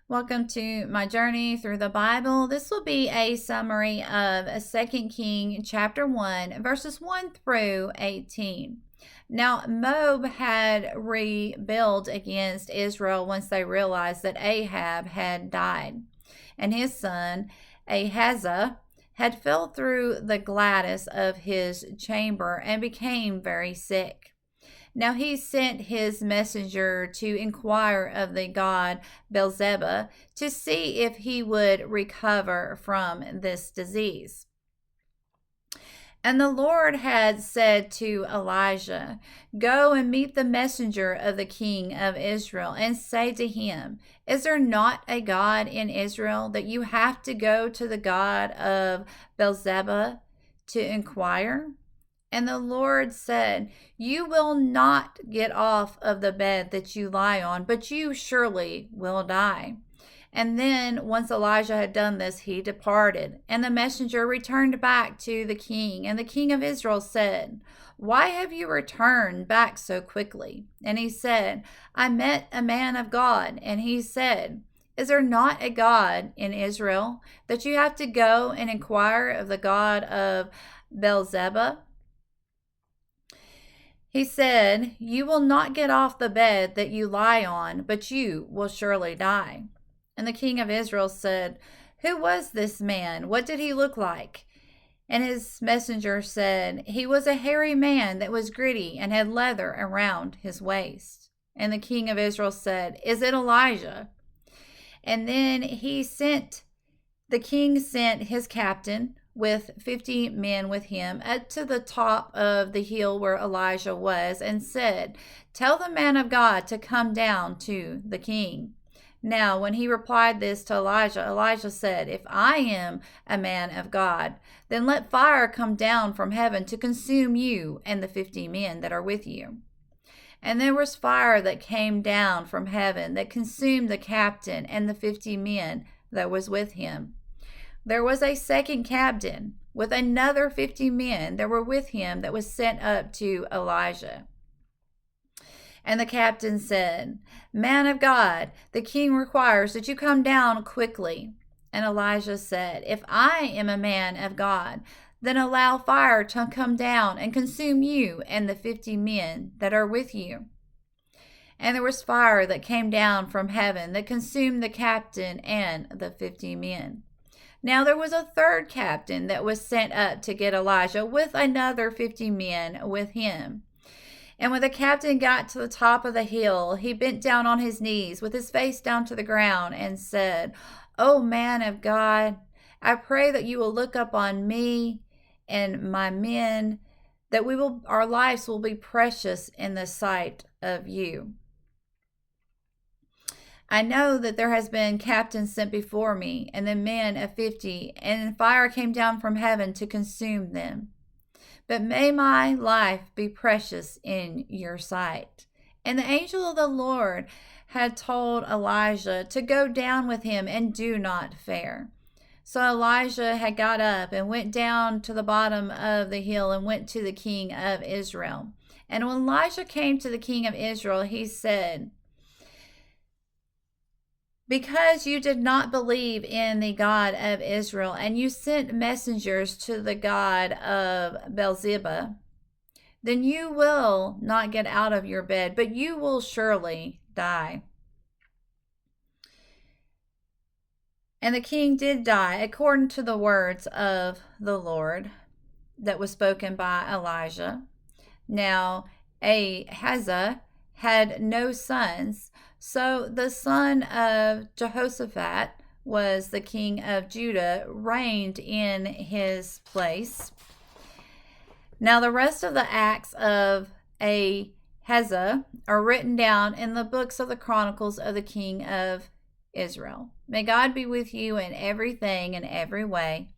Welcome to my journey through the Bible. This will be a summary of 2 King chapter 1, verses 1 through 18. Now, Moab had rebelled against Israel once they realized that Ahab had died, and his son Ahaziah had fell through the lattice of his chamber and became very sick. Now he sent his messenger to inquire of the god Beelzebub to see if he would recover from this disease. And the Lord had said to Elijah, "Go and meet the messenger of the king of Israel and say to him, Is there not a God in Israel that you have to go to the god of Beelzebub to inquire?" And the Lord said, "You will not get off of the bed that you lie on, but you surely will die." And then, once Elijah had done this, he departed. And the messenger returned back to the king. And the king of Israel said, "Why have you returned back so quickly?" And he said, "I met a man of God." And he said, "Is there not a God in Israel that you have to go and inquire of the God of Beelzebub?" He said, "You will not get off the bed that you lie on, but you will surely die." And the king of Israel said, "Who was this man? What did he look like?" And his messenger said, "He was a hairy man that was gritty and had leather around his waist." And the king of Israel said, "Is it Elijah?" And then the king sent his captain with 50 men with him up to the top of the hill where Elijah was, and said, "Tell the man of God to come down to the king." Now, when he replied this to Elijah, Elijah said, "If I am a man of God, then let fire come down from heaven to consume you and the 50 men that are with you." And there was fire that came down from heaven that consumed the captain and the 50 men that was with him. There was a second captain with another 50 men that were with him that was sent up to Elijah. And the captain said, "Man of God, the king requires that you come down quickly." And Elijah said, "If I am a man of God, then allow fire to come down and consume you and the 50 men that are with you." And there was fire that came down from heaven that consumed the captain and the 50 men. Now there was a third captain that was sent up to get Elijah with another 50 men with him. And when the captain got to the top of the hill, he bent down on his knees with his face down to the ground and said, "O man of God, I pray that you will look up on me and my men, that our lives will be precious in the sight of you. I know that there has been captains sent before me, and the men of 50, and fire came down from heaven to consume them. But may my life be precious in your sight." And the angel of the Lord had told Elijah to go down with him and do not fear. So Elijah had got up and went down to the bottom of the hill and went to the king of Israel. And when Elijah came to the king of Israel, he said, "Because you did not believe in the God of Israel, and you sent messengers to the God of Beelzebub, then you will not get out of your bed, but you will surely die." And the king did die according to the words of the Lord that was spoken by Elijah. Now Ahaziah had no sons, so the son of Jehoshaphat was the king of Judah, reigned in his place. Now the rest of the acts of Ahaziah are written down in the books of the Chronicles of the king of Israel. May God be with you in everything and every way.